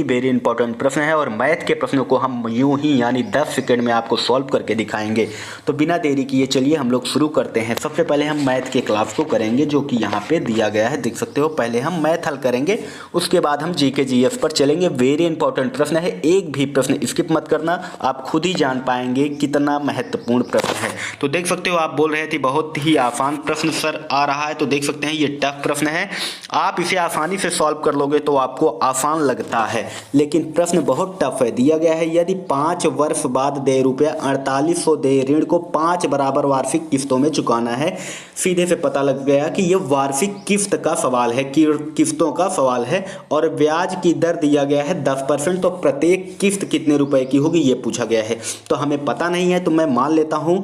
Very important प्रश्न है और मैथ के प्रश्नों को हम यूं ही यानी 10 सेकंड में आपको सॉल्व करके दिखाएंगे। तो बिना देरी किए चलिए हम लोग शुरू करते हैं। सबसे पहले हम मैथ के क्लास को करेंगे जो कि यहाँ पे दिया गया है, देख सकते हो। पहले हम मैथ हल करेंगे, उसके बाद हम जीके जीएस पर चलेंगे। वेरी इंपॉर्टेंट प्रश्न है, एक भी प्रश्न स्किप मत करना, आप खुद ही जान पाएंगे कितना महत्वपूर्ण प्रश्न है। तो देख सकते हो आप बोल रहे थे बहुत ही आसान प्रश्न सर आ रहा है, तो देख सकते हैं ये टफ प्रश्न है। आप इसे आसानी से सॉल्व कर लोगे तो आपको आसान लगता है, लेकिन प्रश्न बहुत टफ है। दिया गया है यदि 5 वर्ष बाद देय रुपया 4800 देय ऋण को 5 बराबर वार्षिक किस्तों में चुकाना है। सीधे से पता लग गया कि यह वार्षिक किस्त का सवाल है, किस्तों का सवाल है। और ब्याज की दर दिया गया है 10%, तो प्रत्येक किस्त कितने रुपए की होगी ये पूछा गया है। तो हमें पता नहीं है, तो मैं मान लेता हूं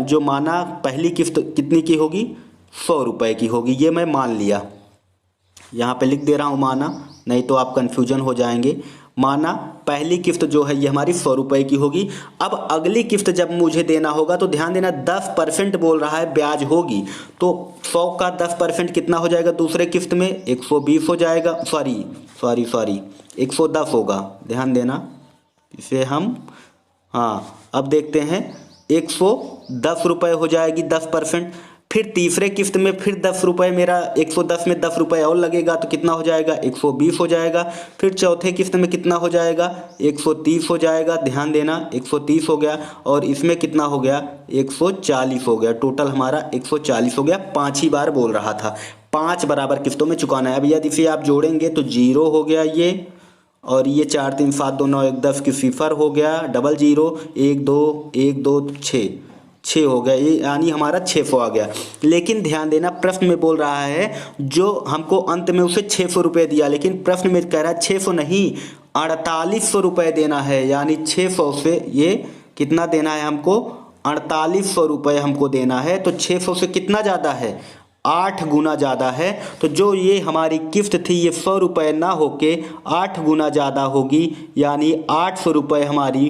जो माना पहली किस्त कितनी की होगी, 100 रुपए की होगी, ये मैं मान लिया। यहाँ पे लिख दे रहा हूँ माना, नहीं तो आप कंफ्यूजन हो जाएंगे। माना पहली किस्त जो है ये हमारी 100 रुपए की होगी। अब अगली किस्त जब मुझे देना होगा तो ध्यान देना 10% बोल रहा है ब्याज होगी, तो 100 का 10% कितना हो जाएगा दूसरे किस्त में, 120 हो जाएगा। सॉरी 110 होगा, ध्यान देना इसे हम। हाँ अब देखते हैं 110 रुपये हो जाएगी 10%। फिर तीसरे किस्त में फिर 10 रुपये, मेरा 110 में 10 रुपये और लगेगा तो कितना हो जाएगा, 120 हो जाएगा। फिर चौथे किस्त में कितना हो जाएगा, 130 हो जाएगा, ध्यान देना 130 हो गया। और इसमें कितना हो गया, 140 हो गया। टोटल हमारा 140 हो गया। 5 ही बार बोल रहा था, 5 बराबर किस्तों में चुकाना है। अब यदि इसे आप जोड़ेंगे तो 0 हो गया ये, और ये 4 3 7 2 9 1 10 की 0 हो गया, डबल 0 1 2 1 2 6 हो गया, ये यानी हमारा 600 आ गया। लेकिन ध्यान देना प्रश्न में बोल रहा है जो हमको अंत में उसे 600 रुपये दिया, लेकिन प्रश्न में कह रहा है 600 नहीं 4800 रुपये देना है। यानी 600 से ये कितना देना है हमको, 4800 रुपये हमको देना है। तो 600 से कितना ज़्यादा है, 8 गुना ज़्यादा है। तो जो ये हमारी किस्त थी ये 100 रुपये ना होके 8 गुना ज़्यादा होगी, यानी 800 रुपये हमारी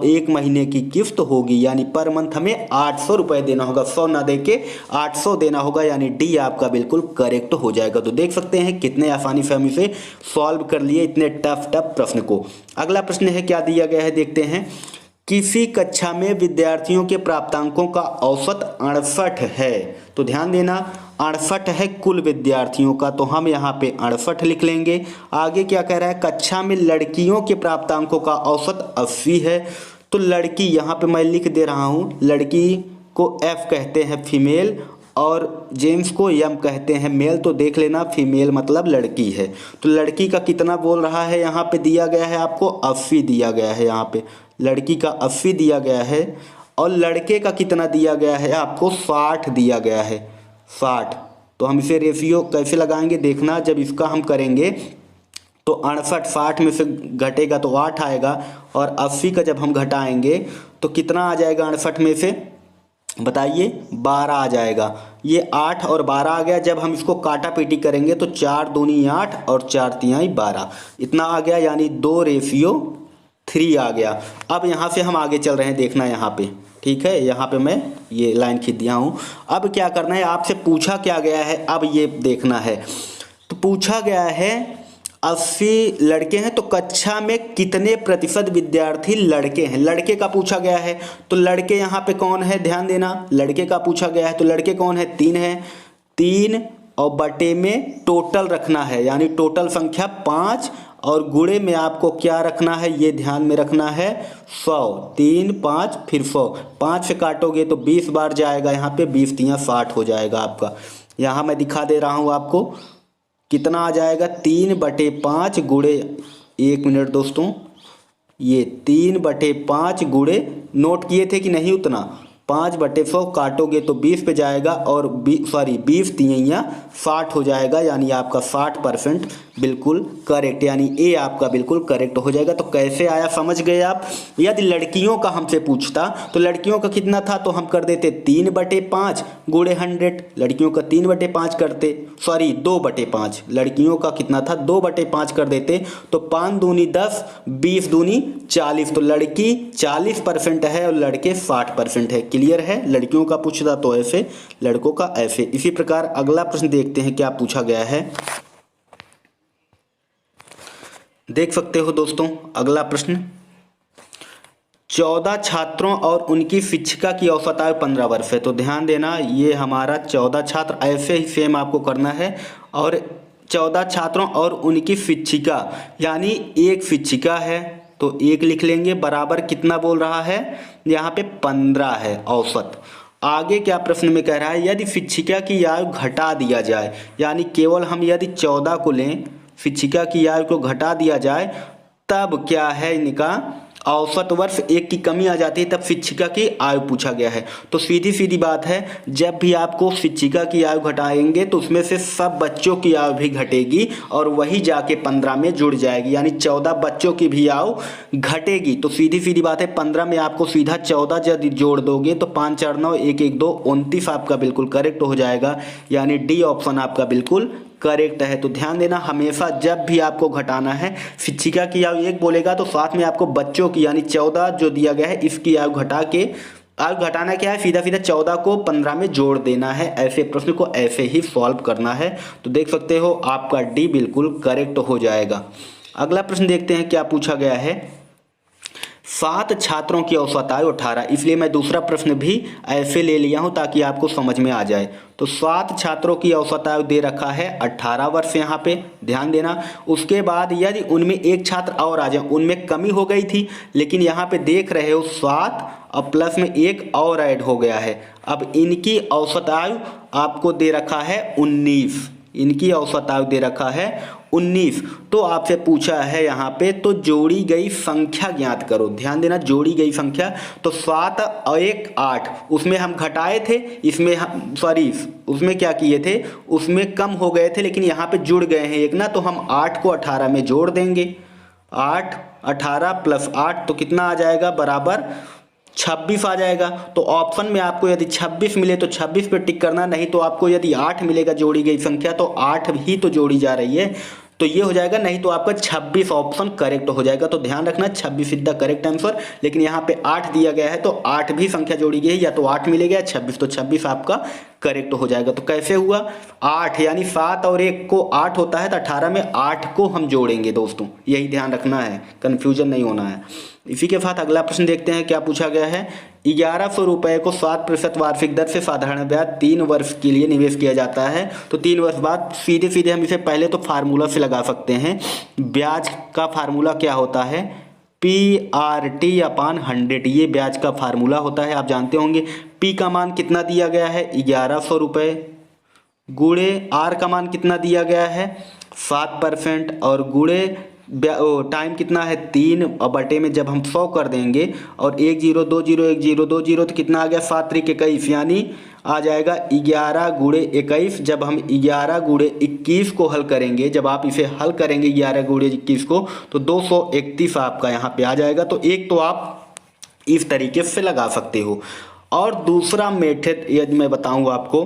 एक महीने की किस्त होगी। यानी पर मंथ हमें 800 रुपये देना होगा, 100 ना दे के 800 देना होगा। यानी डी आपका बिल्कुल करेक्ट हो जाएगा। तो देख सकते हैं कितने आसानी से हम इसे सॉल्व कर लिए इतने टफ प्रश्न को। अगला प्रश्न है क्या दिया गया है, देखते हैं। किसी कक्षा में विद्यार्थियों के प्राप्तांकों का औसत 68 है। तो ध्यान देना 68 है कुल विद्यार्थियों का, तो हम यहाँ पे 68 लिख लेंगे। आगे क्या कह रहा है, कक्षा में लड़कियों के प्राप्तांकों का औसत 80 है। तो लड़की यहाँ पे मैं लिख दे रहा हूँ, लड़की को F कहते हैं फीमेल और जेम्स को यम कहते हैं मेल। तो देख लेना फीमेल मतलब लड़की है। तो लड़की का कितना बोल रहा है, यहाँ पे दिया गया है आपको 80 दिया गया है, यहाँ पे लड़की का 80 दिया गया है। और लड़के का कितना दिया गया है आपको, 60 दिया गया है, 60। तो हम इसे रेशियो कैसे लगाएंगे देखना, जब इसका हम करेंगे तो 68 60 में से घटेगा तो 8 आएगा, और 80 का जब हम घटाएंगे तो कितना आ जाएगा 68 में से, बताइए 12 आ जाएगा। ये 8 और 12 आ गया। जब हम इसको काटा पीटी करेंगे तो 4 दूनी 8 और 4 तिहाई 12, इतना आ गया। यानी 2:3 आ गया। अब यहाँ से हम आगे चल रहे हैं, देखना यहाँ पे, ठीक है। यहाँ पे मैं ये लाइन खींच दिया हूँ। अब क्या करना है, आपसे पूछा क्या गया है, अब ये देखना है। तो पूछा गया है 80 लड़के हैं, तो कक्षा में कितने प्रतिशत विद्यार्थी लड़के हैं, लड़के का पूछा गया है। तो लड़के यहाँ पे कौन है, ध्यान देना लड़के का पूछा गया है। तो लड़के कौन है, 3 है। 3 और बटे में टोटल रखना है, यानी टोटल संख्या 5, और गुणे में आपको क्या रखना है, ये ध्यान में रखना है 100। 3 5 फिर 100, 5 से काटोगे तो 20 बार जाएगा, यहाँ पे 20 3 60 हो जाएगा आपका। यहाँ मैं दिखा दे रहा हूँ आपको कितना आ जाएगा, 3/5 गुणे, 1 मिनट दोस्तों, ये 3/5 गुणे, नोट किए थे कि नहीं उतना, 5/100 काटोगे तो 20 पे जाएगा, और 20 3 60 हो जाएगा। यानी आपका 60% बिल्कुल करेक्ट, यानी ए आपका बिल्कुल करेक्ट हो जाएगा। तो कैसे आया समझ गए आप। यदि लड़कियों का हमसे पूछता तो लड़कियों का कितना था, तो हम कर देते 3/5 गुणे 100, लड़कियों का 3/5 करते, 2/5, लड़कियों का कितना था 2/5 कर देते। तो 5 दूनी 10, 20 दूनी 40, तो लड़की 40% है और लड़के 60% है। क्लियर है, लड़कियों का पूछता तो ऐसे, लड़कों का ऐसे। इसी प्रकार अगला प्रश्न देखते हैं क्या पूछा गया है। देख सकते हो दोस्तों अगला प्रश्न, 14 छात्रों और उनकी शिक्षिका की औसत आयु 15 वर्ष है। तो ध्यान देना, ये हमारा 14 छात्र, ऐसे ही सेम आपको करना है। और 14 छात्रों और उनकी शिक्षिका, यानी एक शिक्षिका है तो एक लिख लेंगे, बराबर कितना बोल रहा है, यहाँ पे 15 है औसत। आगे क्या प्रश्न में कह रहा है, यदि शिक्षिका की आयु घटा दिया जाए, यानी केवल हम यदि 14 को लें, शिक्षिका की आयु को घटा दिया जाए, तब क्या है इनका औसत वर्ष एक की कमी आ जाती है, तब शिक्षिका की आयु पूछा गया है। तो सीधी सीधी बात है, जब भी आपको शिक्षिका की आयु घटाएंगे तो उसमें से सब बच्चों की आयु भी घटेगी और वही जाके 15 में जुड़ जाएगी, यानी 14 बच्चों की भी आयु घटेगी। तो सीधी सीधी बात है, 15 में आपको सीधा 14 यदि जोड़ दोगे तो 5 4 9 1 1 2 29 आपका बिल्कुल करेक्ट हो जाएगा, यानी डी ऑप्शन आपका बिल्कुल करेक्ट है। तो ध्यान देना, हमेशा जब भी आपको घटाना है, शिक्षिका की आयु 1 बोलेगा तो साथ में आपको बच्चों की यानी 14 जो दिया गया है इसकी आयु घटा के, आयु घटाना क्या है, सीधा सीधा 14 को 15 में जोड़ देना है। ऐसे प्रश्न को ऐसे ही सॉल्व करना है। तो देख सकते हो आपका डी बिल्कुल करेक्ट हो जाएगा। अगला प्रश्न देखते हैं क्या पूछा गया है, 7 छात्रों की औसत आयु 18, इसलिए मैं दूसरा प्रश्न भी ऐसे ले लिया हूं ताकि आपको समझ में आ जाए। तो 7 छात्रों की औसत आयु दे रखा है 18 वर्ष, यहाँ पे ध्यान देना। उसके बाद यदि उनमें एक छात्र और आ जाए, उनमें कमी हो गई थी, लेकिन यहाँ पे देख रहे हो 7 और प्लस में एक और ऐड हो गया है। अब इनकी औसत आयु आपको दे रखा है 19, इनकी औसत आयु दे रखा है 19। तो आपसे पूछा है यहाँ पे, तो जोड़ी गई संख्या ज्ञात करो। ध्यान देना, जोड़ी गई संख्या, तो 7 और 1 8, उसमें हम घटाए थे, इसमें हम उसमें क्या किए थे, उसमें कम हो गए थे, लेकिन यहाँ पे जुड़ गए हैं एक ना, तो हम 8 को 18 में जोड़ देंगे। 8 18 प्लस 8 तो कितना आ जाएगा, बराबर 26 आ जाएगा। तो ऑप्शन में आपको यदि 26 मिले तो 26 पे टिक करना, नहीं तो आपको यदि 8 मिलेगा जोड़ी गई संख्या तो 8 ही तो जोड़ी जा रही है, तो ये हो जाएगा, नहीं तो आपका 26 ऑप्शन करेक्ट हो जाएगा। तो ध्यान रखना 26 इज द करेक्ट आंसर, लेकिन यहाँ पे 8 दिया गया है तो 8 भी संख्या जोड़ी गई है, या तो 8 मिलेगा या 26, तो 26 आपका करेक्ट हो जाएगा। तो कैसे हुआ, 8 यानी 7 और 1 को 8 होता है, तो 18 में 8 को हम जोड़ेंगे दोस्तों, यही ध्यान रखना है, कन्फ्यूजन नहीं होना है। इसी के साथ अगला प्रश्न देखते हैं क्या पूछा गया है, 1100 रुपये को 7% वार्षिक दर से साधारण ब्याज 3 वर्ष के लिए निवेश किया जाता है। तो 3 वर्ष बाद सीधे सीधे हम इसे पहले तो फार्मूला से लगा सकते हैं। ब्याज का फार्मूला क्या होता है, PRT/100, ये ब्याज का फार्मूला होता है, आप जानते होंगे। P का मान कितना दिया गया है, 1100 रुपये, गुणे R का मान कितना दिया गया है, 7%, और गुणे टाइम कितना है 3, और बटे में जब हम 100 कर देंगे और 1 0 2 0 1 0 2 0 तो कितना आ गया, 7 3 21, यानी आ जाएगा 11 गुणे 21। जब हम 11 गुणे 21 को हल करेंगे, जब आप इसे हल करेंगे 11 गुणे 21 को, तो 231 आपका यहाँ पे आ जाएगा। तो एक तो आप इस तरीके से लगा सकते हो, और दूसरा मेथड यदि मैं बताऊँ आपको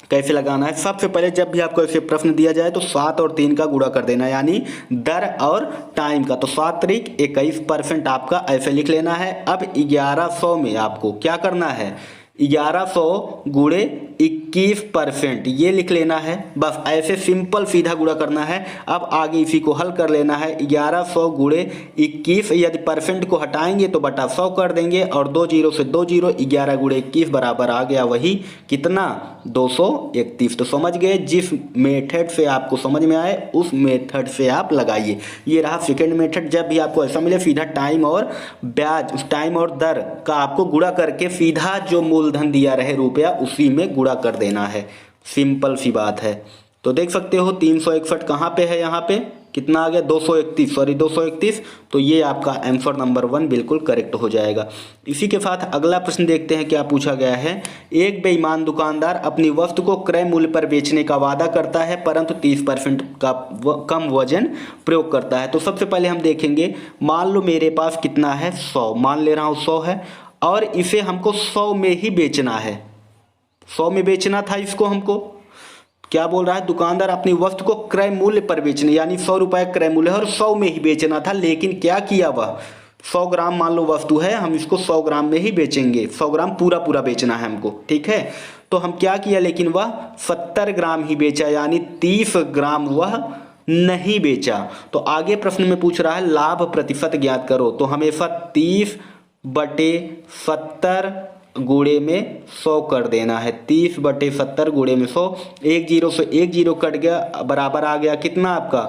कैसे लगाना है, सबसे पहले जब भी आपको ऐसे प्रश्न दिया जाए तो 7 और 3 का गुणा कर देना, यानी दर और टाइम का। तो 7 3 21% आपका ऐसे लिख लेना है। अब 1100 में आपको क्या करना है, 1100 गुणे 21% ये लिख लेना है, बस ऐसे सिंपल सीधा गुणा करना है। अब आगे इसी को हल कर लेना है, 1100 गुणे 21, यदि परसेंट को हटाएंगे तो बटा 100 कर देंगे, और 2 0 से 2 0, 11 गुणे 21 बराबर आ गया वही कितना, 231। तो समझ गए, जिस मेथड से आपको समझ में आए उस मेथड से आप लगाइए। ये रहा सेकेंड मेथड, जब भी आपको ऐसा मिले सीधा टाइम और ब्याज, उस टाइम और दर का आपको गुणा करके सीधा जो मूलधन दिया रहे रुपया उसी में गुणा कर देना है, सिंपल सी बात है। तो देख सकते हो 361 कहाँ पे है, यहाँ पे कितना आ गया, 231। तो ये आपका आंसर नंबर 1 बिल्कुल करेक्ट हो जाएगा। इसी के साथ अगला प्रश्न देखते हैं क्या पूछा गया है, एक बेईमान दुकानदार अपनी वस्तु को क्रय मूल्य पर बेचने का वादा करता है परंतु 30% का कम वजन प्रयोग करता है। तो सबसे पहले हम देखेंगे, मान लो मेरे पास कितना है, 100, मान ले रहा हूँ 100 है, और इसे हमको 100 में ही बेचना है, 100 में बेचना था इसको। हमको क्या बोल रहा है, दुकानदार अपनी वस्तु को क्रय मूल्य पर बेचने, यानी 100 रुपये क्रय मूल्य है और 100 में ही बेचना था, लेकिन क्या किया वह, 100 ग्राम मान लो वस्तु है, हम इसको 100 ग्राम में ही बेचेंगे, 100 ग्राम पूरा बेचना है हमको, ठीक है। तो हम क्या किया, लेकिन वह 70 ग्राम ही बेचा, यानी 30 ग्राम वह नहीं बेचा। तो आगे प्रश्न में पूछ रहा है लाभ प्रतिशत ज्ञात करो, तो हमेशा 30/70 गुणे में 100 कर देना है। 30/70 गुणे में 100, एक जीरो से एक जीरो कट गया, बराबर आ गया कितना आपका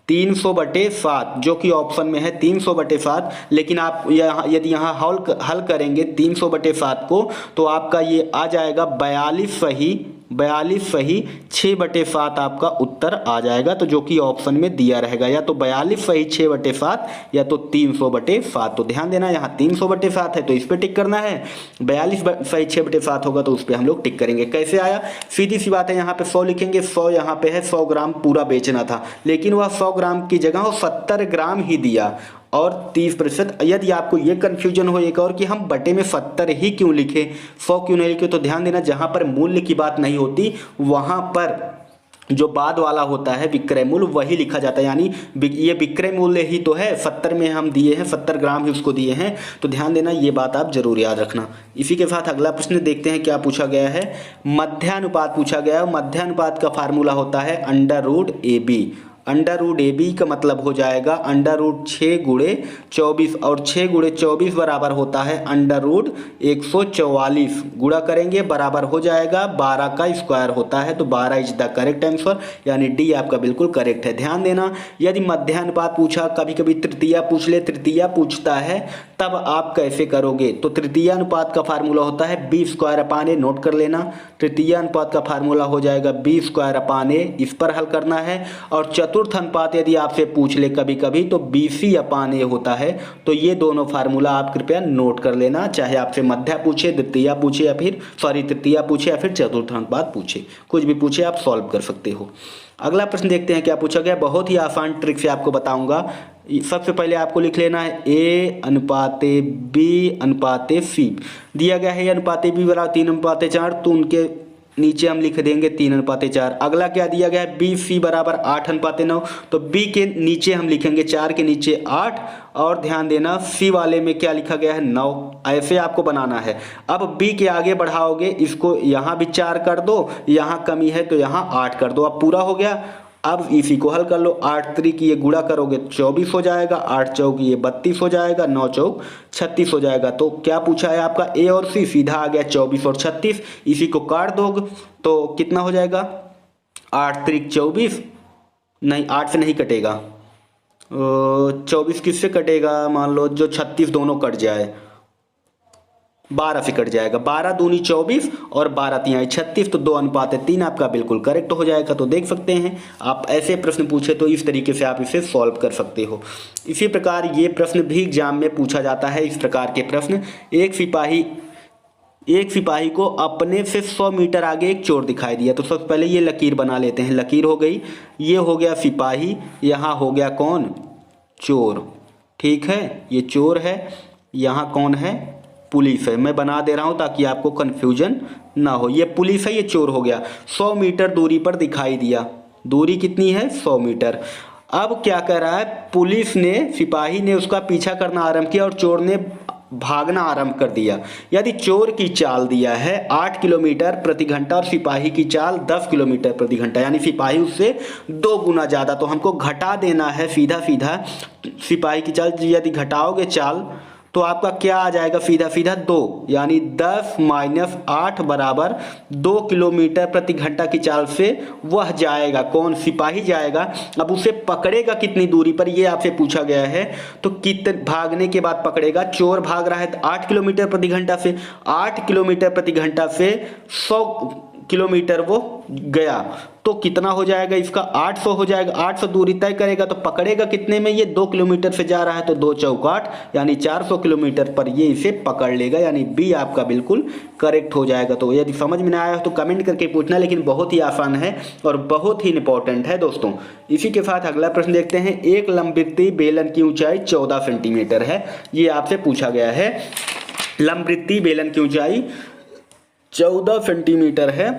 300/7, जो कि ऑप्शन में है 300/7। लेकिन आप यहाँ यदि यहाँ हल करेंगे 300/7 को, तो आपका ये आ जाएगा 42/6/7 आपका उत्तर आ जाएगा। तो जो कि ऑप्शन में दिया रहेगा, या तो 42/6/7 या तो 300/7। तो ध्यान देना यहाँ 300/7 है तो इस पर टिक करना है, 42/6/7 होगा तो उस पर हम लोग टिक करेंगे। कैसे आया, सीधी सी बात है, यहाँ पे 100 लिखेंगे, 100 यहाँ पे है, 100 ग्राम पूरा बेचना था, लेकिन वह 100 ग्राम की जगह वो 70 ग्राम ही दिया और 30%। यदि आपको ये कन्फ्यूजन हो एक और कि हम बटे में 70 ही क्यों लिखे, 100 क्यों नहीं लिखे, तो ध्यान देना जहाँ पर मूल्य की बात नहीं होती वहाँ पर जो बाद वाला होता है विक्रय मूल्य वही लिखा जाता है। यानी ये विक्रय मूल्य ही तो है, 70 में हम दिए हैं, 70 ग्राम ही उसको दिए हैं। तो ध्यान देना ये बात आप जरूर याद रखना। इसी के साथ अगला प्रश्न देखते हैं क्या पूछा गया है। मध्यानुपात पूछा गया है। मध्यानुपात का फार्मूला होता है √AB। √AB का मतलब हो जाएगा √6 गुणे 24, और 6 गुणे 24 बराबर होता है √144। गुणा करेंगे बराबर हो जाएगा 12 का स्क्वायर होता है, तो 12 इज द करेक्ट आंसर, यानी डी आपका बिल्कुल करेक्ट है। ध्यान देना यदि मध्यानुपात पूछा, कभी कभी तृतीया पूछ ले, तृतीया पूछता है तब आप कैसे करोगे, तो तृतीय अनुपात का फार्मूला होता है b²/a। नोट कर लेना, तृतीय अनुपात का फार्मूला हो जाएगा b²/a, इस पर हल करना है। और चतुर्थ अनुपात यदि आपसे पूछ ले कभी कभी तो bc/a होता है। तो ये दोनों फार्मूला आप कृपया नोट कर लेना, चाहे आपसे मध्या पूछे, द्वितीय पूछे या फिर तृतीय पूछे या फिर चतुर्थ अनुपात पूछे, कुछ भी पूछे आप सॉल्व कर सकते हो। अगला प्रश्न देखते हैं क्या पूछा गया। बहुत ही आसान ट्रिक से आपको बताऊंगा। सबसे पहले आपको लिख लेना है A/B/C दिया गया है। A/B बराबर 3/4, तो उनके नीचे हम लिख देंगे 3/4। अगला क्या दिया गया है BC बराबर 8/9, तो B के नीचे हम लिखेंगे 4 के नीचे 8, और ध्यान देना C वाले में क्या लिखा गया है 9। ऐसे आपको बनाना है। अब B के आगे बढ़ाओगे, इसको यहाँ भी 4 कर दो, यहाँ कमी है तो यहाँ 8 कर दो, अब पूरा हो गया। अब इसी को हल कर लो, 8 3 की ये गुणा करोगे 24 हो जाएगा, 8 चौक ये 32 हो जाएगा, 9 चौक 36 हो जाएगा। तो क्या पूछा है आपका A और C, सीधा आ गया 24 और 36, इसी को काट दोगे तो कितना हो जाएगा 8 3 24, नहीं 8 से नहीं कटेगा, 24 किससे कटेगा, मान लो जो 36 दोनों कट जाए 12 से कट जाएगा, 12 दूनी 24 और 12 तिहाई 36, तो 2/3 आपका बिल्कुल करेक्ट हो जाएगा। तो देख सकते हैं आप ऐसे प्रश्न पूछे तो इस तरीके से आप इसे सॉल्व कर सकते हो। इसी प्रकार ये प्रश्न भी एग्जाम में पूछा जाता है। इस प्रकार के प्रश्न, एक सिपाही को अपने से 100 मीटर आगे एक चोर दिखाई दिया, तो सबसे पहले ये लकीर बना लेते हैं। लकीर हो गई, ये हो गया सिपाही, यहाँ हो गया कौन, चोर, ठीक है, ये चोर है, यहाँ कौन है, पुलिस है। मैं बना दे रहा हूं ताकि आपको कंफ्यूजन ना हो। ये पुलिस है, ये चोर हो गया। 100 मीटर दूरी पर दिखाई दिया, दूरी कितनी है 100 मीटर। अब क्या कर रहा है, पुलिस ने, सिपाही ने उसका पीछा करना आरंभ किया और चोर ने भागना आरंभ कर दिया। यदि चोर की चाल दिया है 8 किलोमीटर प्रति घंटा और सिपाही की चाल 10 किलोमीटर प्रति घंटा, यानी सिपाही उससे 2 गुना ज़्यादा, तो हमको घटा देना है सीधा सीधा सिपाही की चाल। यदि घटाओगे चाल तो आपका क्या आ जाएगा, सीधा सीधा 2, यानी 10 - 8 बराबर 2 किलोमीटर प्रति घंटा की चाल से वह जाएगा, कौन, सिपाही जाएगा। अब उसे पकड़ेगा कितनी दूरी पर, ये आपसे पूछा गया है। तो कितने भागने के बाद पकड़ेगा, चोर भाग रहा है 8 किलोमीटर प्रति घंटा से, 8 किलोमीटर प्रति घंटा से 100 किलोमीटर वो गया, तो कितना हो जाएगा इसका 800 हो जाएगा। 800 दूरी तय करेगा तो पकड़ेगा कितने में, ये 2 किलोमीटर से जा रहा है, तो 2 चौक 8 यानी 400 किलोमीटर पर ये इसे पकड़ लेगा, यानी बी आपका बिल्कुल करेक्ट हो जाएगा। तो यदि समझ में ना आया तो कमेंट करके पूछना, लेकिन बहुत ही आसान है और बहुत ही इंपॉर्टेंट है दोस्तों। इसी के साथ अगला प्रश्न देखते हैं। एक लंबवृत्तीय बेलन की ऊंचाई 14 सेंटीमीटर है, ये आपसे पूछा गया है। लंबवृत्तीय बेलन की ऊंचाई 14 सेंटीमीटर है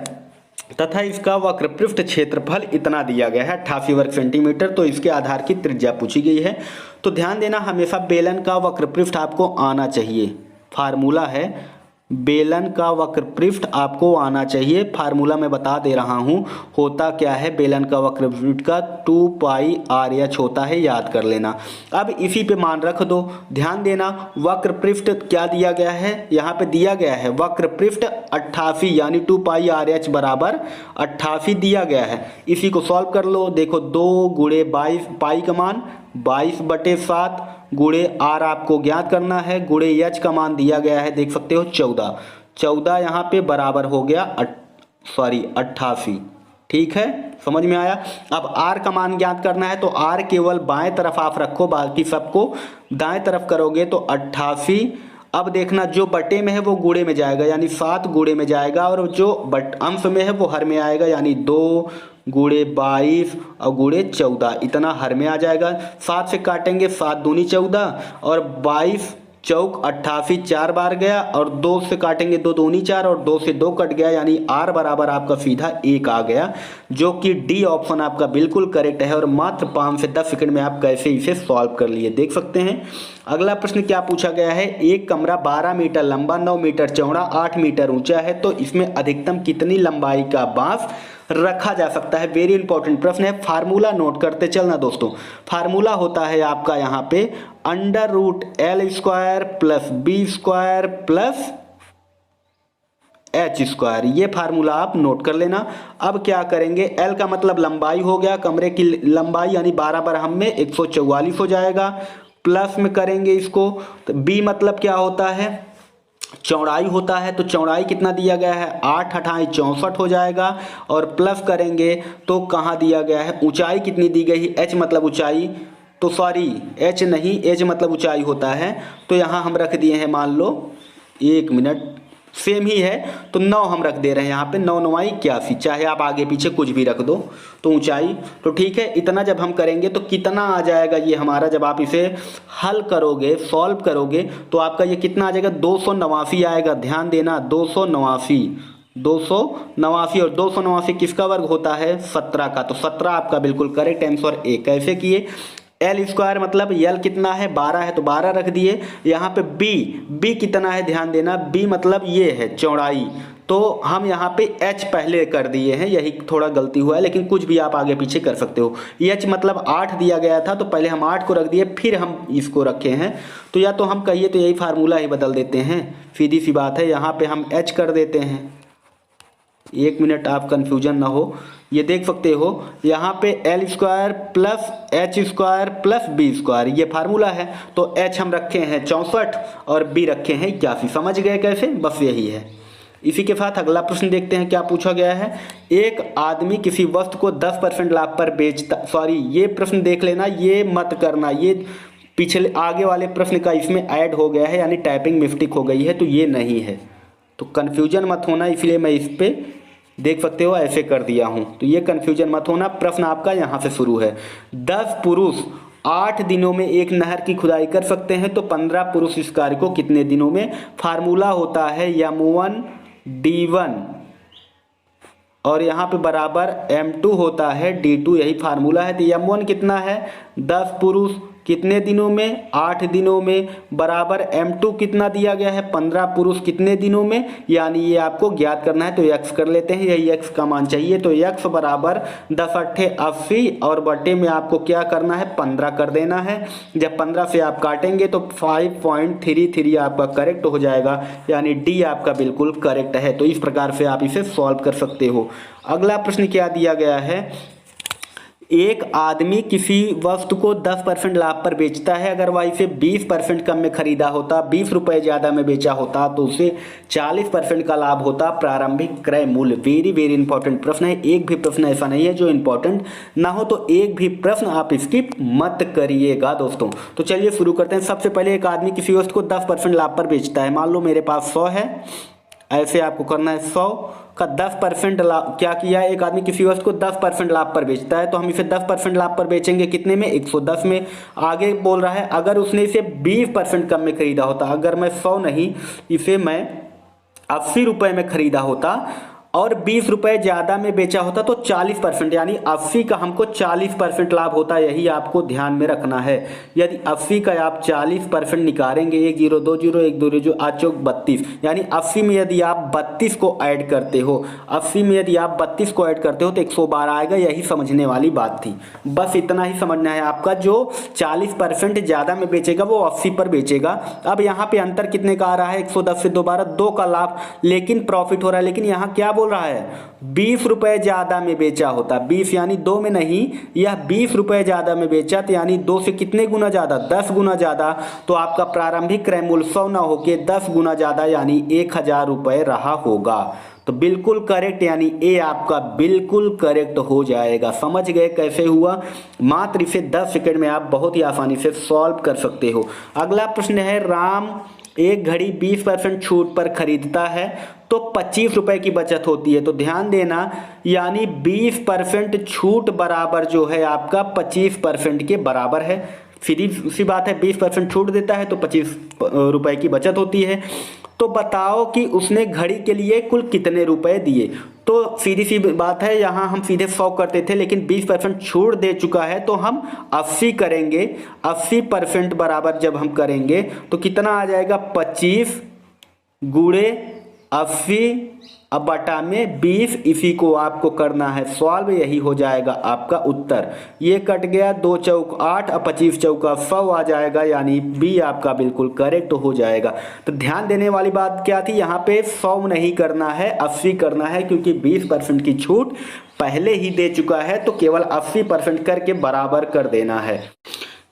तथा इसका वक्रपृष्ठ क्षेत्रफल इतना दिया गया है 88 वर्ग सेंटीमीटर, तो इसके आधार की त्रिज्या पूछी गई है। तो ध्यान देना हमेशा बेलन का वक्रपृष्ठ आपको आना चाहिए। फार्मूला है बेलन का वक्रपृष्ठ आपको आना चाहिए। फार्मूला मैं बता दे रहा हूँ, होता क्या है बेलन का वक्रपृष्ठ का 2 पाई RH होता है, याद कर लेना। अब इसी पे मान रख दो, ध्यान देना वक्रपृष्ठ क्या दिया गया है, यहाँ पे दिया गया है वक्रपृष्ठ 88 यानी 2 पाई RH बराबर 88 दिया गया है। इसी को सॉल्व कर लो, देखो 2 गुणे 22 पाई का मान 22/7 गुणे R आपको ज्ञात करना है, गुणे H का मान दिया गया है, देख सकते हो 14 यहाँ पे बराबर हो गया 88। ठीक है, समझ में आया। अब R का मान ज्ञात करना है तो R केवल बाएं तरफ आप रखो, बाकी सबको दाएं तरफ करोगे तो 88। अब देखना जो बटे में है वो गुणे में जाएगा यानी 7 गुणे में जाएगा, और जो अंश में है वो हर में आएगा यानी 2 गुणे 22 और गुणे 14, इतना हर में आ जाएगा। 7 से काटेंगे 7 दूनी 14 और 22 चौक 88 4 बार गया, और 2 से काटेंगे 2 दूनी 4 और 2 से 2 कट गया यानी R बराबर आपका सीधा 1 आ गया, जो कि डी ऑप्शन आपका बिल्कुल करेक्ट है। और मात्र 5 से 10 सेकंड में आप कैसे इसे सॉल्व कर लिए देख सकते हैं। अगला प्रश्न क्या पूछा गया है, एक कमरा 12 मीटर लंबा 9 मीटर चौड़ा 8 मीटर ऊंचा है, तो इसमें अधिकतम कितनी लंबाई का बांस रखा जा सकता है। वेरी इंपॉर्टेंट प्रश्न है, फार्मूला नोट करते चलना दोस्तों। फार्मूला होता है आपका यहाँ पे √L² plus B² plus H², ये फार्मूला आप नोट कर लेना। अब क्या करेंगे, L का मतलब लंबाई हो गया, कमरे की लंबाई यानी 12 बराबर में 144 हो जाएगा, प्लस में करेंगे इसको तो B मतलब क्या होता है, चौड़ाई होता है, तो चौड़ाई कितना दिया गया है 8 × 64 हो जाएगा, और प्लस करेंगे तो कहाँ दिया गया है, ऊंचाई कितनी दी गई है, H मतलब ऊंचाई, तो सॉरी H नहीं, H मतलब ऊंचाई होता है, तो यहाँ हम रख दिए हैं मान लो 1 मिनट सेम ही है तो 9 हम रख दे रहे हैं यहाँ पे, 9 9 81, चाहे आप आगे पीछे कुछ भी रख दो तो ऊंचाई। तो ठीक है, इतना जब हम करेंगे तो कितना आ जाएगा ये हमारा, जब आप इसे हल करोगे सॉल्व करोगे तो आपका ये कितना आ जाएगा 289 आएगा। ध्यान देना 289 और 289 किसका वर्ग होता है 17 का, तो 17 आपका बिल्कुल करेक्ट आंसर ए। कैसे किए, L² मतलब L कितना है 12 है तो 12 रख दिए, यहाँ पे B कितना है ध्यान देना, B मतलब ये है चौड़ाई, तो हम यहाँ पे H पहले कर दिए हैं, यही थोड़ा गलती हुआ है, लेकिन कुछ भी आप आगे पीछे कर सकते हो। H मतलब 8 दिया गया था तो पहले हम 8 को रख दिए फिर हम इसको रखे हैं, तो या तो हम कहिए तो यही फार्मूला ही बदल देते हैं, सीधी सी बात है। यहाँ पे हम H कर देते हैं, 1 मिनट आप कंफ्यूजन ना हो, ये देख सकते हो यहाँ पे L² plus H² plus B², ये फार्मूला है। तो H हम रखे हैं 64 और B रखे हैं 81, समझ गए कैसे, बस यही है। इसी के साथ अगला प्रश्न देखते हैं क्या पूछा गया है, एक आदमी किसी वस्तु को 10% लाभ पर बेचता, सॉरी ये प्रश्न देख लेना, ये मत करना, ये पिछले आगे वाले प्रश्न का इसमें ऐड हो गया है यानी टाइपिंग मिस्टेक हो गई है, तो ये नहीं है, तो कन्फ्यूजन मत होना, इसलिए मैं इस पर देख सकते हो ऐसे कर दिया हूं, तो ये कंफ्यूजन मत होना। प्रश्न आपका यहां से शुरू है, 10 पुरुष 8 दिनों में एक नहर की खुदाई कर सकते हैं, तो 15 पुरुष इस कार्य को कितने दिनों में। फार्मूला होता है M1D1 और यहाँ पे बराबर M2 होता है D2, यही फार्मूला है। तो M1 कितना है 10 पुरुष कितने दिनों में 8 दिनों में, बराबर M2 कितना दिया गया है 15 पुरुष कितने दिनों में, यानी ये आपको ज्ञात करना है। तो x कर लेते हैं, यही x का मान चाहिए, तो x बराबर 10 × 80 और बटे में आपको क्या करना है 15 कर देना है। जब 15 से आप काटेंगे तो 5.33 आपका करेक्ट हो जाएगा, यानी डी आपका बिल्कुल करेक्ट है। तो इस प्रकार से आप इसे सॉल्व कर सकते हो। अगला प्रश्न क्या दिया गया है, एक आदमी किसी वस्तु को 10% लाभ पर बेचता है, अगर वह इसे 20% कम में खरीदा होता, 20 रुपये ज़्यादा में बेचा होता तो उसे 40% का लाभ होता प्रारंभिक क्रय मूल्य। वेरी वेरी इंपॉर्टेंट प्रश्न है, एक भी प्रश्न ऐसा नहीं है जो इंपॉर्टेंट ना हो, तो एक भी प्रश्न आप स्किप मत करिएगा दोस्तों। तो चलिए शुरू करते हैं। सबसे पहले एक आदमी किसी वस्तु को 10% लाभ पर बेचता है, मान लो मेरे पास 100 है, ऐसे आपको करना है 100 का 10% लाभ। क्या किया, एक आदमी किसी वस्तु को 10% लाभ पर बेचता है, तो हम इसे 10% लाभ पर बेचेंगे कितने में 110 में। आगे बोल रहा है अगर उसने इसे 20% कम में खरीदा होता, अगर मैं 100 नहीं इसे मैं 80 रुपये में खरीदा होता और 20 रुपए ज़्यादा में बेचा होता तो 40%, यानी 80 का हमको 40% लाभ होता है, यही आपको ध्यान में रखना है। यदि 80 का आप 40% निकालेंगे, 1 0 2 0 1 2 0 8 चौक 32, यानी 80 में यदि आप 32 को ऐड करते हो, 80 में यदि आप 32 को ऐड करते हो तो 112 आएगा। यही समझने वाली बात थी, बस इतना ही समझना है आपका। जो 40% ज़्यादा में बेचेगा वो 80 पर बेचेगा। अब यहाँ पे अंतर कितने का आ रहा है, 110 से 2 का लाभ, लेकिन प्रॉफिट हो रहा है। लेकिन यहाँ क्या बोल रहा है, 20 रुपए ज़्यादा में बेचा होता, 20 यानी 2 में नहीं, यह 20 रुपए ज़्यादा में बेचा तो यानी 2 से कितने गुना ज़्यादा, 10 गुना ज़्यादा। तो आपका प्रारंभिक क्रय मूल्य 100 ना होके 10 गुना ज़्यादा यानी 1000 रुपये रहा होगा। तो बिल्कुल करेक्ट, यानी ए आपका बिल्कुल करेक्ट हो जाएगा। समझ गए कैसे हुआ? मात्र इसे 10 सेकंड में आप बहुत ही आसानी से सॉल्व कर सकते हो। अगला प्रश्न है, राम एक घड़ी 20% छूट पर खरीदता है तो 25 रुपए की बचत होती है। तो ध्यान देना, यानी 20% छूट बराबर जो है आपका 25% के बराबर है। सीधी सी बात है, 20% छूट देता है तो 25 रुपए की बचत होती है। तो बताओ कि उसने घड़ी के लिए कुल कितने रुपए दिए। तो सीधी सी बात है, यहाँ हम सीधे 100 करते थे, लेकिन 20% छूट दे चुका है तो हम 80 करेंगे। 80% बराबर जब हम करेंगे तो कितना आ जाएगा, 25 गुणे 80 अब बटा में 20। इसी को आपको करना है सॉल्व, यही हो जाएगा आपका उत्तर। ये कट गया, 2 चौक 8 और 25 चौका 100 आ जाएगा, यानी बी आपका बिल्कुल करेक्ट हो जाएगा। तो ध्यान देने वाली बात क्या थी, यहाँ पे 100 नहीं करना है, 80 करना है, क्योंकि 20% की छूट पहले ही दे चुका है तो केवल 80% करके बराबर कर देना है।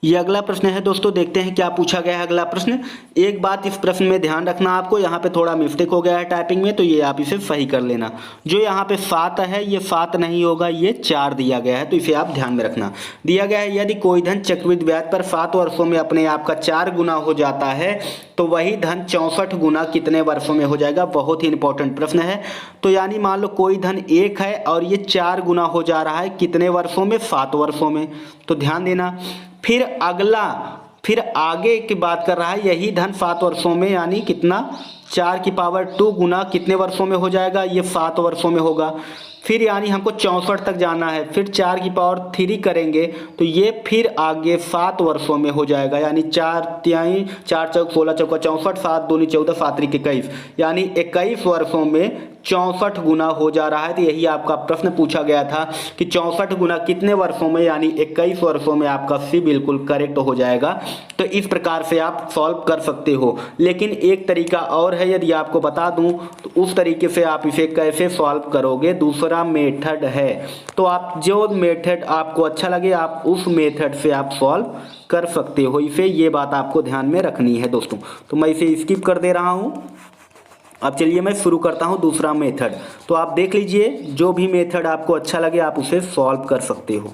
ये अगला प्रश्न है दोस्तों, देखते हैं क्या पूछा गया है अगला प्रश्न। एक बात इस प्रश्न में ध्यान रखना आपको, यहाँ पे थोड़ा मिस्टेक हो गया है टाइपिंग में, तो ये आप इसे सही कर लेना। जो यहाँ पे 7 है, ये 7 नहीं होगा, ये 4 दिया गया है, तो इसे आप ध्यान में रखना। दिया गया है, यदि कोई धन चक्रवृद्धि ब्याज पर 7 वर्षों में अपने आप का 4 गुना हो जाता है तो वही धन 64 गुना कितने वर्षों में हो जाएगा। बहुत ही इंपॉर्टेंट प्रश्न है। तो यानी मान लो कोई धन 1 है और ये 4 गुना हो जा रहा है, कितने वर्षों में, 7 वर्षों में। तो ध्यान देना, फिर अगला, फिर आगे की बात कर रहा है, यही धन 7 वर्षों में, यानी कितना, 4 की पावर 2 गुना कितने वर्षों में हो जाएगा, ये 7 वर्षों में होगा। फिर यानी हमको 64 तक जाना है, फिर 4 की पावर 3 करेंगे तो ये फिर आगे 7 वर्षों में हो जाएगा, यानी 4 तिहाई 4 चौक 16 चौका 64, 7 दूनी 14, 7 त्रिक 21, यानी 21 वर्षों में 64 गुना हो जा रहा है। तो यही आपका प्रश्न पूछा गया था कि 64 गुना कितने वर्षों में, यानी 21 वर्षों में। आपका सी बिल्कुल करेक्ट हो जाएगा। तो इस प्रकार से आप सॉल्व कर सकते हो। लेकिन एक तरीका और है, यदि आपको बता दूं तो उस तरीके से आप इसे कैसे सॉल्व करोगे, दूसरा मेथड है। तो आप जो मेथड आपको अच्छा लगे आप उस मेथड से आप सॉल्व कर सकते हो। इसे ये बात आपको ध्यान में रखनी है दोस्तों। तो मैं इसे स्किप कर दे रहा हूँ। अब चलिए मैं शुरू करता हूँ दूसरा मेथड। तो आप देख लीजिए, जो भी मेथड आपको अच्छा लगे आप उसे सॉल्व कर सकते हो।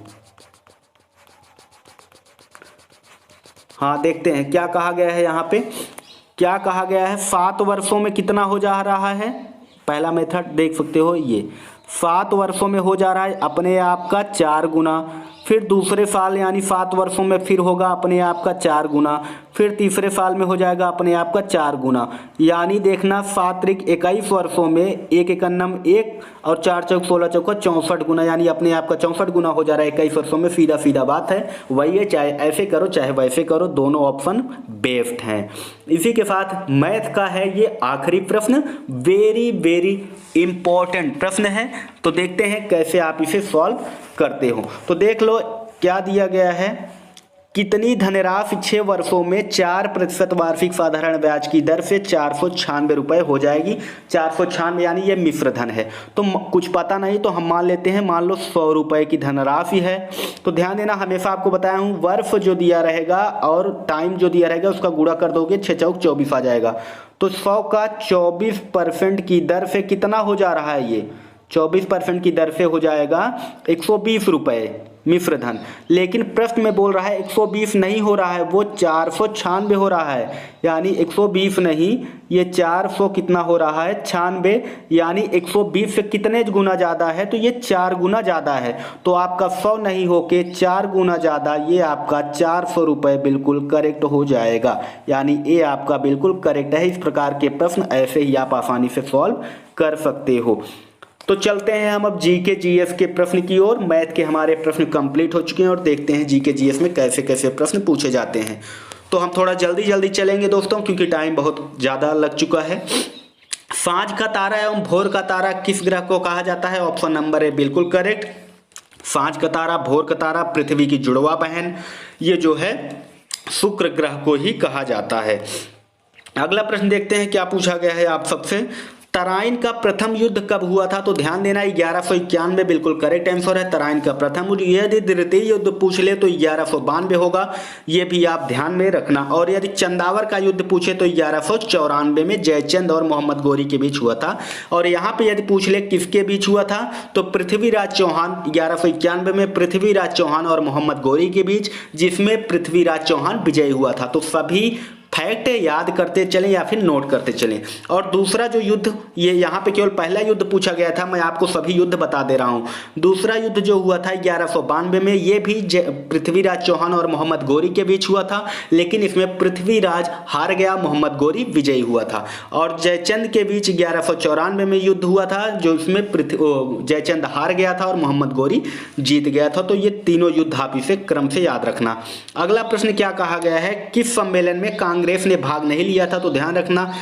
हाँ, देखते हैं क्या कहा गया है यहाँ पे। क्या कहा गया है, 7 वर्षों में कितना हो जा रहा है। पहला मेथड देख सकते हो, ये 7 वर्षों में हो जा रहा है अपने आप का 4 गुना। फिर दूसरे साल यानी 7 वर्षों में फिर होगा अपने आप का 4 गुना। फिर तीसरे साल में हो जाएगा अपने आप का 4 गुना। यानी देखना, 7 त्रिक 21 वर्षों में 1 एकन्नम 1 और 4 चौक 16 चौका 64 गुना, यानी अपने आप का 64 गुना हो जा रहा है 21 वर्षों में। सीधा सीधा बात है, वही है, चाहे ऐसे करो चाहे वैसे करो, दोनों ऑप्शन बेस्ट हैं। इसी के साथ मैथ का है ये आखिरी प्रश्न, वेरी वेरी इंपॉर्टेंट प्रश्न है। तो देखते हैं कैसे आप इसे सॉल्व करते हो। तो देख लो क्या दिया गया है, कितनी धनराशि 6 वर्षों में 4% वार्षिक साधारण ब्याज की दर से 496 रुपये हो जाएगी। 496 यानी ये मिश्र धन है, तो कुछ पता नहीं तो हम मान लेते हैं, मान लो 100 रुपये की धनराशि है। तो ध्यान देना, हमेशा आपको बताया हूँ, वर्ष जो दिया रहेगा और टाइम जो दिया रहेगा उसका गुणा कर दोगे, 6 चौक 24 आ जाएगा। तो 100 का 24% की दर से कितना हो जा रहा है, ये 24% की दर से हो जाएगा 120 रुपये मिश्र धन। लेकिन प्रश्न में बोल रहा है 120 नहीं हो रहा है, वो 496 हो रहा है। यानी 120 नहीं, ये 400 कितना हो रहा है, 96, यानी 120 से कितने गुना ज़्यादा है, तो ये 4 गुना ज़्यादा है। तो आपका 100 नहीं होके 4 गुना ज़्यादा, ये आपका 400 रुपये बिल्कुल करेक्ट हो जाएगा। यानी ये आपका बिल्कुल करेक्ट है। इस प्रकार के प्रश्न ऐसे ही आप आसानी से सॉल्व कर सकते हो। तो चलते हैं हम अब जीके जीएस के प्रश्न की ओर। मैथ के हमारे प्रश्न कंप्लीट हो चुके हैं और देखते हैं जीके जीएस में कैसे कैसे प्रश्न पूछे जाते हैं। तो हम थोड़ा जल्दी जल्दी चलेंगे दोस्तों, क्योंकि टाइम बहुत ज़्यादा लग चुका है। सांझ का तारा एवं भोर का तारा किस ग्रह को कहा जाता है? ऑप्शन नंबर ए बिल्कुल करेक्ट, सांझ का तारा, भोर का तारा पृथ्वी की जुड़वा बहन, ये जो है शुक्र ग्रह को ही कहा जाता है। अगला प्रश्न देखते हैं क्या पूछा गया है आप सबसे। तराइन का प्रथम युद्ध कब हुआ था? तो ध्यान देना 1191 बिल्कुल करेक्ट आंसर है। तराइन का प्रथम युद्ध, यदि द्वितीय युद्ध पूछ ले तो 1192 होगा, ये भी आप ध्यान में रखना। और यदि चंदावर का युद्ध पूछे तो 1194 में जयचंद और मोहम्मद गोरी के बीच हुआ था। और यहाँ पे यदि पूछ ले किसके बीच हुआ था तो पृथ्वीराज चौहान, 1191 में पृथ्वीराज चौहान और मोहम्मद गोरी के बीच, जिसमें पृथ्वीराज चौहान विजयी हुआ था। तो सभी फैक्ट याद करते चलें या फिर नोट करते चलें। और दूसरा जो युद्ध, ये यहाँ पे केवल पहला युद्ध पूछा गया था, मैं आपको सभी युद्ध बता दे रहा हूँ। दूसरा युद्ध जो हुआ था 1192 में, ये भी पृथ्वीराज चौहान और मोहम्मद गोरी के बीच हुआ था, लेकिन इसमें पृथ्वीराज हार गया, मोहम्मद गोरी विजयी हुआ था। और जयचंद के बीच 1194 में युद्ध हुआ था, जो इसमें जयचंद हार गया था और मोहम्मद गोरी जीत गया था। तो ये तीनों युद्ध आप इसे क्रम से याद रखना। अगला प्रश्न क्या कहा गया है, किस सम्मेलन में कांग्रेस ने भाग नहीं लिया था? तो ध्यान रखना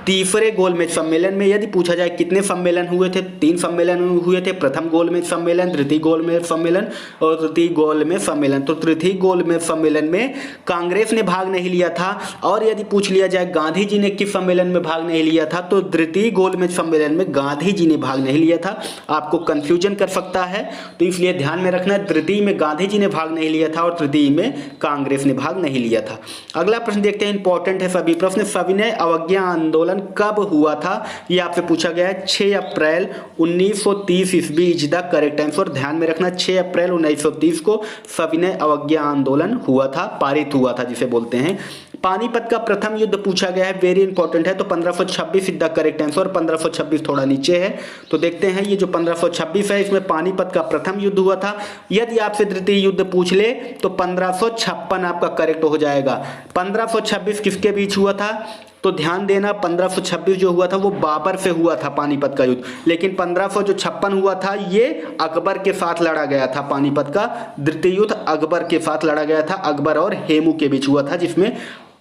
तीसरे गोलमेज सम्मेलन में। यदि पूछा जाए कितने सम्मेलन हुए थे, 3 सम्मेलन हुए थे, प्रथम गोलमेज सम्मेलन, तृतीय गोलमेज सम्मेलन और तृतीय गोलमेज सम्मेलन। तो तृतीय गोलमेज सम्मेलन में कांग्रेस ने भाग नहीं लिया था। और यदि पूछ लिया जाए गांधी जी ने किस सम्मेलन में भाग नहीं लिया था, तो तृतीय गोलमेज सम्मेलन में गांधी जी ने भाग नहीं लिया था। आपको कंफ्यूजन कर सकता है, तो इसलिए ध्यान में रखना, तृतीय में गांधी जी ने भाग नहीं लिया था और तृतीय में कांग्रेस ने भाग नहीं लिया था। अगला प्रश्न देखते हैं, इंपॉर्टेंट है सभी प्रश्न। सविनय अवज्ञा आंदोलन कब हुआ था? ये आपसे पूछा गया है। 6 अप्रैल 1930 ईस्वी इज द करेक्ट आंसर। ध्यान में रखना 6 अप्रैल 1930 को सविनय अवज्ञा आंदोलन हुआ था, पारित हुआ था जिसे बोलते हैं। पानीपत का प्रथम युद्ध पूछा गया है, वेरी इंपॉर्टेंट है, तो 1526 इज द करेक्ट आंसर। 1526 थोड़ा नीचे है, तो देखते हैं ये जो 1526 है, इसमें पानीपत का प्रथम युद्ध हुआ था। यदि आपसे तृतीय युद्ध पूछ ले तो 1556 आपका करेक्ट हो जाएगा। 1526 किसके बीच हुआ था? तो ध्यान देना 1526 जो हुआ था वो बाबर से हुआ था पानीपत का युद्ध, लेकिन 1556 हुआ था ये अकबर के साथ लड़ा गया था। पानीपत का द्वितीय युद्ध अकबर के साथ लड़ा गया था, अकबर और हेमू के बीच हुआ था, जिसमें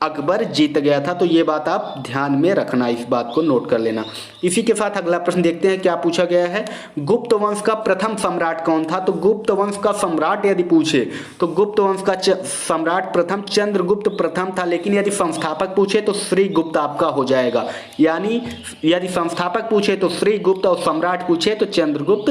अकबर जीत गया था। तो ये बात आप ध्यान में रखना, इस बात को नोट कर लेना। इसी के साथ अगला प्रश्न देखते हैं क्या पूछा गया है। गुप्त वंश का प्रथम सम्राट कौन था? तो गुप्त वंश का सम्राट यदि पूछे तो गुप्त वंश का सम्राट प्रथम चंद्रगुप्त प्रथम था, लेकिन यदि संस्थापक पूछे तो श्रीगुप्त आपका हो जाएगा। यानी यदि संस्थापक पूछे तो श्रीगुप्त और सम्राट पूछे तो चंद्रगुप्त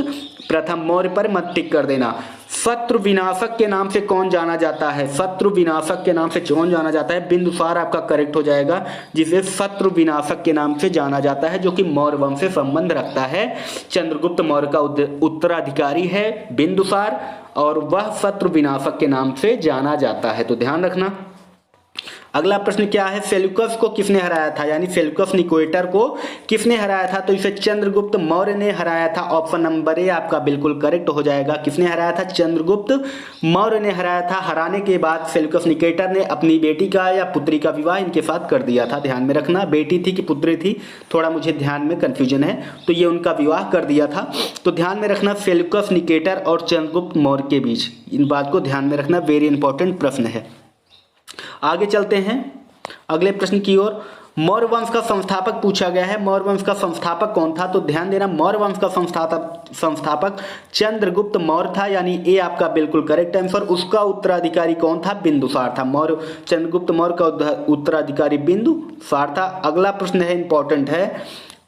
प्रथम। मौर्य पर मत टिक कर देना। शत्रु विनाशक के नाम से कौन जाना जाता है? शत्रु विनाशक के नाम से कौन जाना जाता है? बिंदुसार आपका करेक्ट हो जाएगा, जिसे शत्रु विनाशक के नाम से जाना जाता है, जो कि मौर्य वंश से संबंध रखता है। चंद्रगुप्त मौर्य का उत्तराधिकारी है बिंदुसार, और वह शत्रु विनाशक के नाम से जाना जाता है, तो ध्यान रखना। अगला प्रश्न क्या है, सेल्यूकस को किसने हराया था? यानी सेल्यूकस निकोटर को किसने हराया था? तो इसे चंद्रगुप्त मौर्य ने हराया था। ऑप्शन नंबर ए आपका बिल्कुल करेक्ट हो जाएगा। किसने हराया था? चंद्रगुप्त मौर्य ने हराया था। हराने के बाद सेल्यूकस निकोटर ने अपनी बेटी का या पुत्री का विवाह इनके साथ कर दिया था। ध्यान में रखना, बेटी थी कि पुत्री थी, थोड़ा मुझे ध्यान में कंफ्यूजन है, तो ये उनका विवाह कर दिया था। तो ध्यान में रखना सेल्यूकस निकोटर और चंद्रगुप्त मौर्य के बीच, इन बात को ध्यान में रखना, वेरी इंपॉर्टेंट प्रश्न है। आगे चलते हैं अगले प्रश्न की ओर। मौर्य वंश का संस्थापक पूछा गया है। मौर्य वंश का संस्थापक कौन था? तो ध्यान देना, मौर्य वंश का संस्थापक चंद्रगुप्त मौर्य था, यानी ए आपका बिल्कुल करेक्ट आंसर। उसका उत्तराधिकारी कौन था? बिंदुसार था। मौर्य चंद्रगुप्त मौर्य का उत्तराधिकारी बिंदुसार था। अगला प्रश्न है, इंपॉर्टेंट है,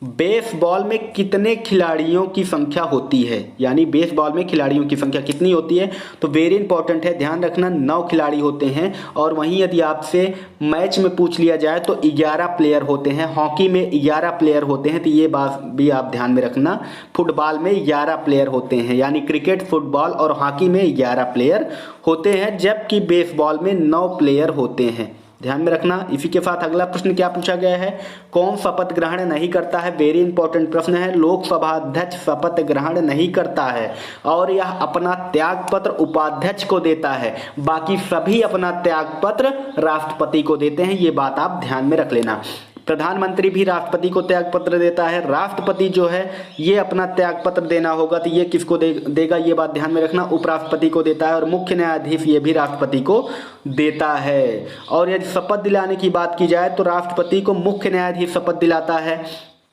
बेसबॉल में कितने खिलाड़ियों की संख्या होती है? यानी बेसबॉल में खिलाड़ियों की संख्या कितनी होती है? तो वेरी इंपॉर्टेंट है, ध्यान रखना 9 खिलाड़ी होते हैं। और वहीं यदि आपसे मैच में पूछ लिया जाए तो 11 प्लेयर होते हैं। हॉकी में 11 प्लेयर होते हैं, तो ये बात भी आप ध्यान में रखना। फुटबॉल में 11 प्लेयर होते हैं, यानी क्रिकेट, फुटबॉल और हॉकी में 11 प्लेयर होते हैं, जबकि बेसबॉल में 9 प्लेयर होते हैं। ध्यान में रखना। इसी के साथ अगला प्रश्न क्या पूछा गया है, कौन शपथ ग्रहण नहीं करता है? वेरी इंपॉर्टेंट प्रश्न है। लोकसभा अध्यक्ष शपथ ग्रहण नहीं करता है और यह अपना त्यागपत्र उपाध्यक्ष को देता है, बाकी सभी अपना त्यागपत्र राष्ट्रपति को देते हैं। ये बात आप ध्यान में रख लेना। प्रधानमंत्री भी राष्ट्रपति को त्यागपत्र देता है। राष्ट्रपति जो है ये अपना त्यागपत्र देना होगा तो ये किसको देगा, ये बात ध्यान में रखना, उपराष्ट्रपति को देता है। और मुख्य न्यायाधीश ये भी राष्ट्रपति को देता है। और यदि शपथ दिलाने की बात की जाए तो राष्ट्रपति को मुख्य न्यायाधीश शपथ दिलाता है,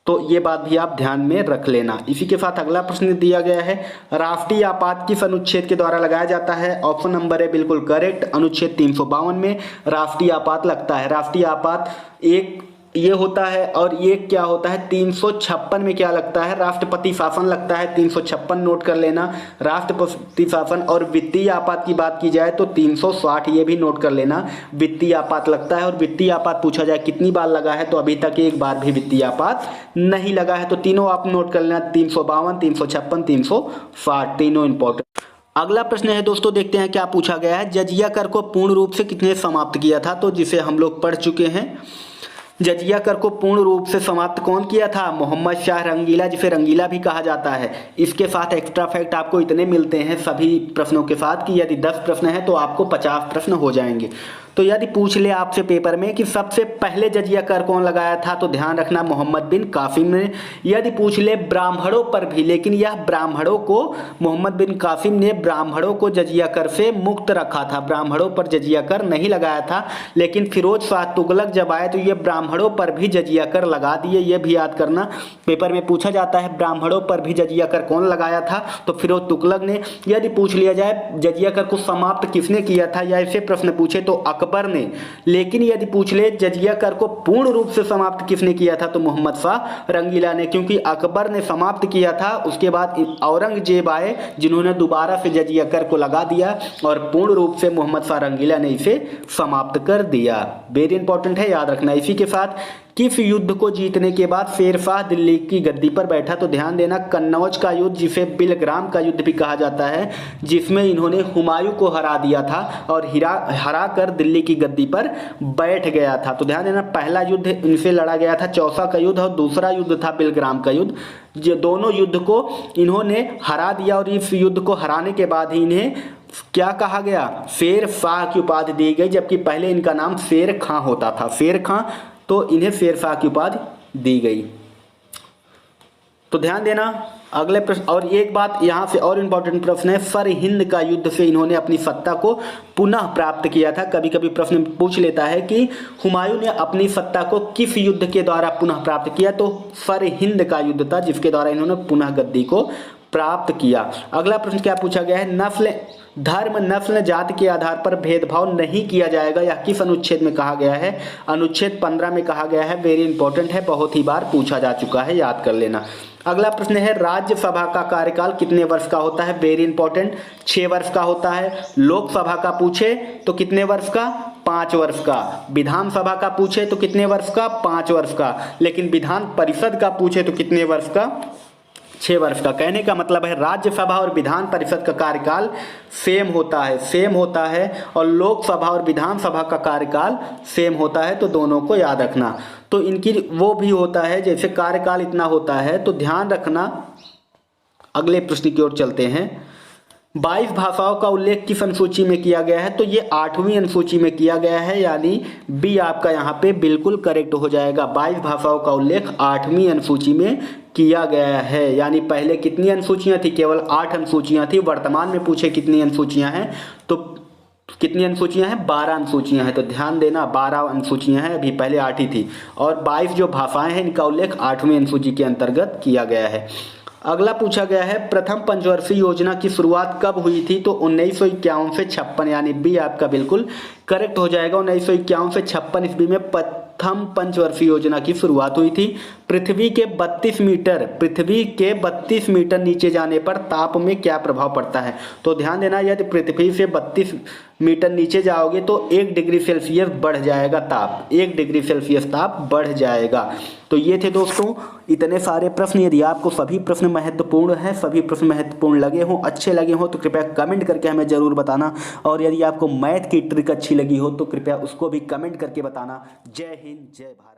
तो ये बात भी आप ध्यान में रख लेना। इसी के साथ अगला प्रश्न दिया गया है, राष्ट्रीय आपात किस अनुच्छेद के द्वारा लगाया जाता है। ऑप्शन नंबर है बिल्कुल करेक्ट, अनुच्छेद 352 में राष्ट्रीय आपात लगता है। राष्ट्रीय आपात एक ये होता है और ये क्या होता है 356 में क्या लगता है, राष्ट्रपति शासन लगता है। 356 नोट कर लेना, राष्ट्रपति शासन। और वित्तीय आपात की बात की जाए तो 360 ये भी नोट कर लेना, वित्तीय आपात लगता है। और वित्तीय आपात पूछा जाए कितनी बार लगा है तो अभी तक एक बार भी वित्तीय आपात नहीं लगा है। तो तीनों आप नोट कर लेना, 352, 356, 360, तीनों इंपॉर्टेंट। अगला प्रश्न है दोस्तों, देखते हैं क्या पूछा गया है। जजिया कर को पूर्ण रूप से किसने समाप्त किया था, तो जिसे हम लोग पढ़ चुके हैं। जजिया कर को पूर्ण रूप से समाप्त कौन किया था, मोहम्मद शाह रंगीला, जिसे रंगीला भी कहा जाता है। इसके साथ एक्स्ट्रा फैक्ट आपको इतने मिलते हैं सभी प्रश्नों के साथ कि यदि 10 प्रश्न है तो आपको 50 प्रश्न हो जाएंगे। तो यदि पूछ ले आपसे पेपर में कि सबसे पहले जजिया कर कौन लगाया था, तो ध्यान रखना मोहम्मद बिन कासिम ने। यदि पूछ ले ब्राह्मणों पर भी, लेकिन यह ब्राह्मणों को, मोहम्मद बिन कासिम ने ब्राह्मणों को जजिया कर से मुक्त रखा था, ब्राह्मणों पर जजिया कर नहीं लगाया था। लेकिन फिरोज शाह तुगलक जब आए तो ये ब्राह्मणों पर भी जजिया कर लगा दिए, ये भी याद करना। पेपर में पूछा जाता है ब्राह्मणों पर भी जजिया कर कौन लगाया था, तो फिरोज तुगलक ने। यदि पूछ लिया जाए जजिया कर को समाप्त किसने किया था, या ऐसे प्रश्न पूछे तो अकबर ने। लेकिन यदि पूछ ले जजिया कर को पूर्ण रूप से समाप्त किसने किया था, तो मोहम्मद शाह रंगीला ने, क्योंकि अकबर ने समाप्त किया था। उसके बाद औरंगजेब आए जिन्होंने दोबारा से जजिया कर को लगा दिया और पूर्ण रूप से मोहम्मद शाह रंगीला ने इसे समाप्त कर दिया। वेरी इंपॉर्टेंट है, याद रखना। इसी के साथ किस युद्ध को जीतने के बाद शेरशाह दिल्ली की गद्दी पर बैठा, तो ध्यान देना कन्नौज का युद्ध, जिसे बिलग्राम का युद्ध भी कहा जाता है, जिसमें इन्होंने हुमायूं को हरा दिया था और हरा कर दिल्ली की गद्दी पर बैठ गया था। तो ध्यान देना पहला युद्ध इनसे लड़ा गया था चौसा का युद्ध, और दूसरा युद्ध था बिलग्राम का युद्ध। जो दोनों युद्ध को इन्होंने हरा दिया और इस युद्ध को हराने के बाद ही इन्हें क्या कहा गया, शेर शाह की उपाधि दी गई, जबकि पहले इनका नाम शेर खां होता था, शेर खां, तो इन्हें शेर शाह की उपाधि दी गई। तो ध्यान देना अगले प्रश्न। और एक बात यहाँ से और इम्पोर्टेंट प्रश्न है, सरहिंद का युद्ध से इन्होंने अपनी सत्ता को पुनः प्राप्त किया था। कभी कभी प्रश्न पूछ लेता है कि हुमायूं ने अपनी सत्ता को किस युद्ध के द्वारा पुनः प्राप्त किया, तो सरहिंद का युद्ध था जिसके द्वारा इन्होंने पुनः गद्दी को प्राप्त किया। अगला प्रश्न क्या पूछा गया है, नस्ल, धर्म, नस्ल, जाति के आधार पर भेदभाव नहीं किया जाएगा, यह किस अनुच्छेद में कहा गया है, अनुच्छेद 15 में कहा गया है। वेरी इंपॉर्टेंट है, बहुत ही बार पूछा जा चुका है, याद कर लेना। अगला प्रश्न है, राज्यसभा का कार्यकाल कितने वर्ष का होता है, वेरी इंपॉर्टेंट, 6 वर्ष का होता है। लोकसभा का पूछे तो कितने वर्ष का, 5 वर्ष का। विधानसभा का पूछे तो कितने वर्ष का, 5 वर्ष का। लेकिन विधान परिषद का पूछे तो कितने वर्ष का, 6 वर्ष का। कहने का मतलब है राज्यसभा और विधान परिषद का कार्यकाल सेम होता है और लोकसभा और विधानसभा का कार्यकाल सेम होता है, तो दोनों को याद रखना। तो इनकी वो भी होता है, जैसे कार्यकाल इतना होता है, तो ध्यान रखना। अगले प्रश्न की ओर चलते हैं। 22 भाषाओं का उल्लेख किस अनुसूची में किया गया है, तो ये 8वीं अनुसूची में किया गया है, यानी बी आपका यहाँ पे बिल्कुल करेक्ट हो जाएगा। 22 भाषाओं का उल्लेख 8वीं अनुसूची में किया गया है। यानी पहले कितनी अनुसूचियाँ थी, केवल 8 अनुसूचियाँ थी। वर्तमान में पूछे कितनी अनुसूचियाँ हैं, तो कितनी अनुसूचियाँ हैं, 12 अनुसूचियाँ हैं। तो ध्यान देना 12 अनुसूचियाँ हैं, अभी पहले 8 ही थी। और 22 जो भाषाएं हैं इनका उल्लेख 8वीं अनुसूची के अंतर्गत किया गया है। अगला पूछा गया है, प्रथम पंचवर्षीय योजना की शुरुआत कब हुई थी, तो 1951 से 56, यानी बी आपका बिल्कुल करेक्ट हो जाएगा। 1951 से 56 ईस्वी में प्रथम पंचवर्षीय योजना की शुरुआत हुई थी। पृथ्वी के 32 मीटर नीचे जाने पर ताप में क्या प्रभाव पड़ता है, तो ध्यान देना यदि पृथ्वी से 32 मीटर नीचे जाओगे तो 1 डिग्री सेल्सियस बढ़ जाएगा ताप, 1 डिग्री सेल्सियस ताप बढ़ जाएगा। तो ये थे दोस्तों इतने सारे प्रश्न। यदि आपको सभी प्रश्न महत्वपूर्ण हैं, सभी प्रश्न महत्वपूर्ण लगे हों, अच्छे लगे हों, तो कृपया कमेंट करके हमें ज़रूर बताना। और यदि आपको मैथ की ट्रिक अच्छी लगी हो तो कृपया उसको भी कमेंट करके बताना। जय हिंद, जय भारत।